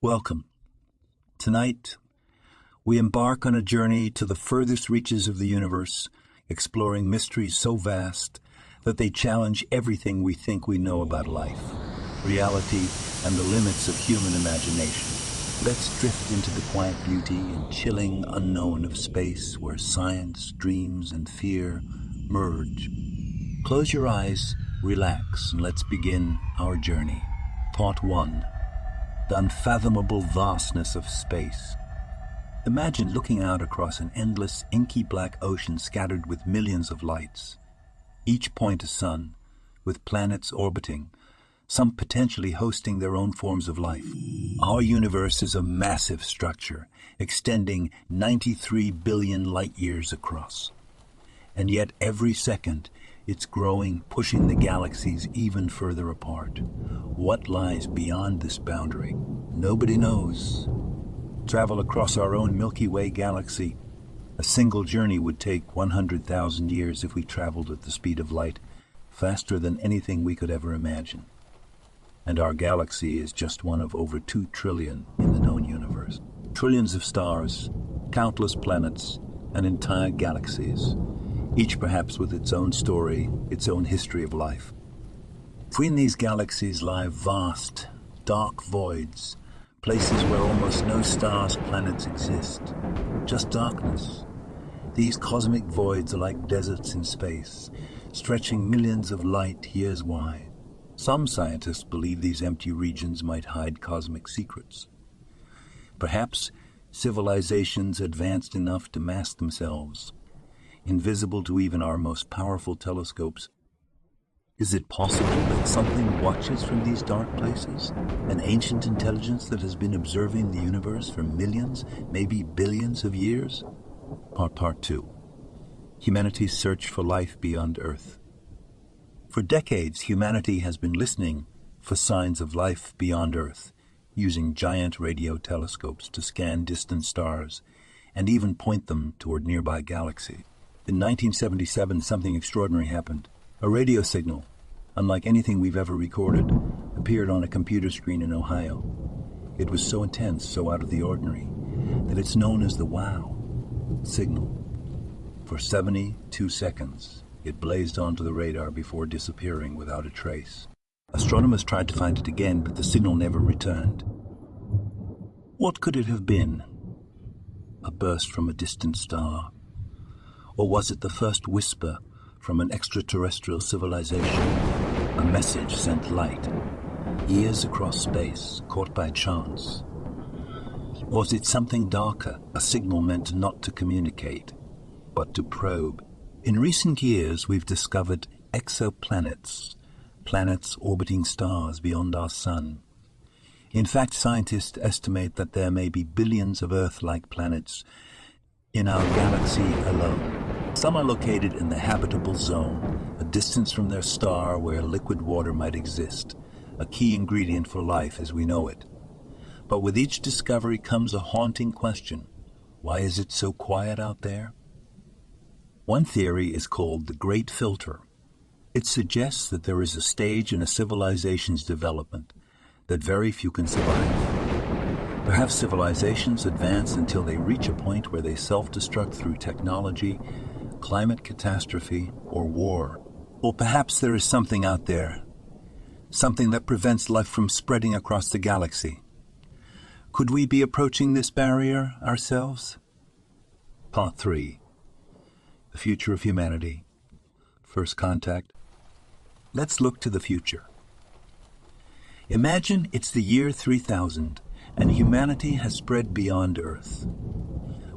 Welcome. Tonight, we embark on a journey to the furthest reaches of the universe, exploring mysteries so vast that they challenge everything we think we know about life, reality, and the limits of human imagination. Let's drift into the quiet beauty and chilling unknown of space where science, dreams, and fear merge. Close your eyes, relax, and let's begin our journey. Part 1. The unfathomable vastness of space. Imagine looking out across an endless, inky black ocean scattered with millions of lights, each point a sun, with planets orbiting, some potentially hosting their own forms of life. Our universe is a massive structure, extending 93 billion light-years across. And yet every second, it's growing, pushing the galaxies even further apart. What lies beyond this boundary? Nobody knows. Travel across our own Milky Way galaxy. A single journey would take 100,000 years if we traveled at the speed of light, faster than anything we could ever imagine. And our galaxy is just one of over 2 trillion in the known universe. Trillions of stars, countless planets, and entire galaxies, each perhaps with its own story, its own history of life. Between these galaxies lie vast, dark voids, places where almost no stars, planets exist, just darkness. These cosmic voids are like deserts in space, stretching millions of light years wide. Some scientists believe these empty regions might hide cosmic secrets. Perhaps civilizations advanced enough to mask themselves, invisible to even our most powerful telescopes. Is it possible that something watches from these dark places? An ancient intelligence that has been observing the universe for millions, maybe billions of years? Part 2. Humanity's search for life beyond Earth. For decades, humanity has been listening for signs of life beyond Earth, using giant radio telescopes to scan distant stars and even point them toward nearby galaxies. In 1977, something extraordinary happened. A radio signal, unlike anything we've ever recorded, appeared on a computer screen in Ohio. It was so intense, so out of the ordinary, that it's known as the WOW signal. For 72 seconds, it blazed onto the radar before disappearing without a trace. Astronomers tried to find it again, but the signal never returned. What could it have been? A burst from a distant star? Or was it the first whisper from an extraterrestrial civilization? A message sent light, years across space, caught by chance? Or was it something darker, a signal meant not to communicate, but to probe? In recent years, we've discovered exoplanets, planets orbiting stars beyond our sun. In fact, scientists estimate that there may be billions of Earth-like planets in our galaxy alone. Some are located in the habitable zone, a distance from their star where liquid water might exist, a key ingredient for life as we know it. But with each discovery comes a haunting question. Why is it so quiet out there? One theory is called the Great Filter. It suggests that there is a stage in a civilization's development that very few can survive. Perhaps civilizations advance until they reach a point where they self-destruct through technology, climate catastrophe, or war. Or perhaps there is something out there, something that prevents life from spreading across the galaxy. Could we be approaching this barrier ourselves? Part 3. The future of humanity. First contact. Let's look to the future. Imagine it's the year 3000 and humanity has spread beyond Earth.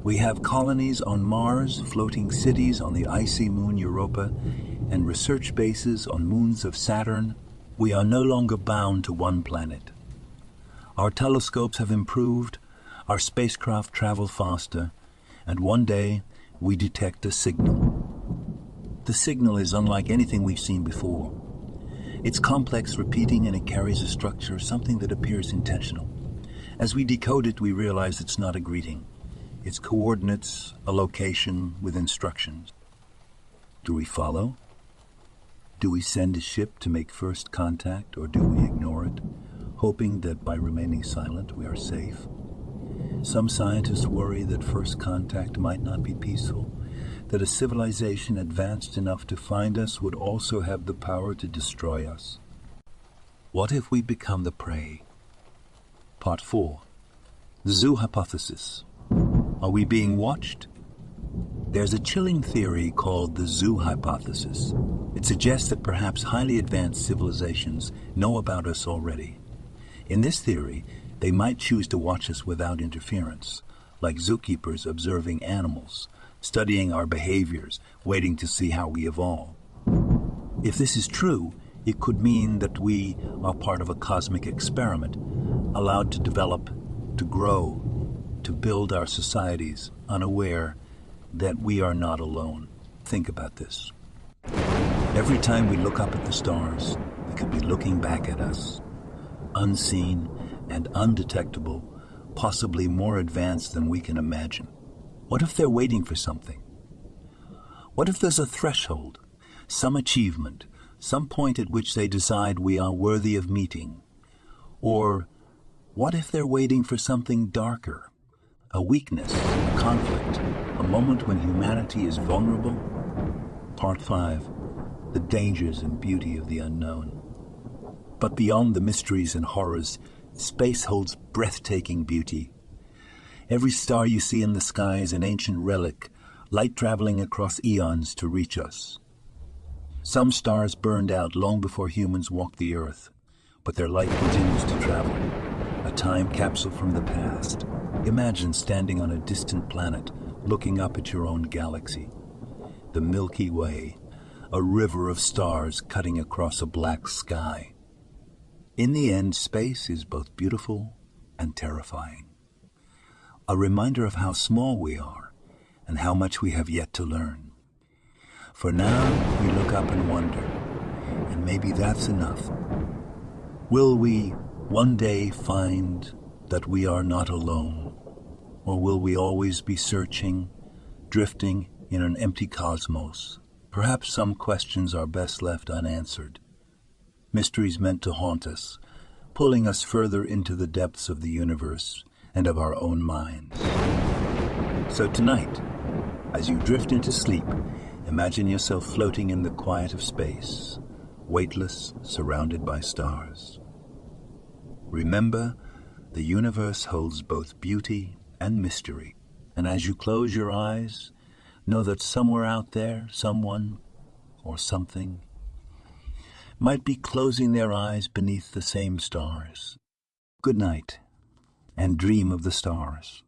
We have colonies on Mars, floating cities on the icy moon Europa, and research bases on moons of Saturn. We are no longer bound to one planet. Our telescopes have improved, our spacecraft travel faster, and one day we detect a signal. The signal is unlike anything we've seen before. It's complex, repeating, and it carries a structure, something that appears intentional. As we decode it, we realize it's not a greeting. It's coordinates, a location with instructions. Do we follow? Do we send a ship to make first contact, or do we ignore it, hoping that by remaining silent we are safe. Some scientists worry that first contact might not be peaceful, that a civilization advanced enough to find us would also have the power to destroy us. What if we become the prey? Part 4. The Zoo Hypothesis. Are we being watched? There's a chilling theory called the Zoo Hypothesis. It suggests that perhaps highly advanced civilizations know about us already. In this theory, they might choose to watch us without interference, like zookeepers observing animals, studying our behaviors, waiting to see how we evolve. If this is true, it could mean that we are part of a cosmic experiment, allowed to develop, to grow, to build our societies, unaware that we are not alone. Think about this. Every time we look up at the stars, they could be looking back at us, unseen and undetectable, possibly more advanced than we can imagine. What if they're waiting for something? What if there's a threshold, some achievement, some point at which they decide we are worthy of meeting? Or what if they're waiting for something darker, a weakness, a conflict, a moment when humanity is vulnerable? Part 5. The dangers and beauty of the unknown. But beyond the mysteries and horrors, space holds breathtaking beauty. Every star you see in the sky is an ancient relic, light traveling across eons to reach us. Some stars burned out long before humans walked the earth, but their light continues to travel, a time capsule from the past. Imagine standing on a distant planet, looking up at your own galaxy. The Milky Way, a river of stars cutting across a black sky. In the end, space is both beautiful and terrifying. A reminder of how small we are and how much we have yet to learn. For now, we look up and wonder, and maybe that's enough. Will we one day find that we are not alone? Or will we always be searching, drifting in an empty cosmos? Perhaps some questions are best left unanswered. Mysteries meant to haunt us, pulling us further into the depths of the universe and of our own minds. So tonight, as you drift into sleep, imagine yourself floating in the quiet of space, weightless, surrounded by stars. Remember, the universe holds both beauty and mystery, and as you close your eyes, know that somewhere out there, someone or something might be closing their eyes beneath the same stars. Good night, and dream of the stars.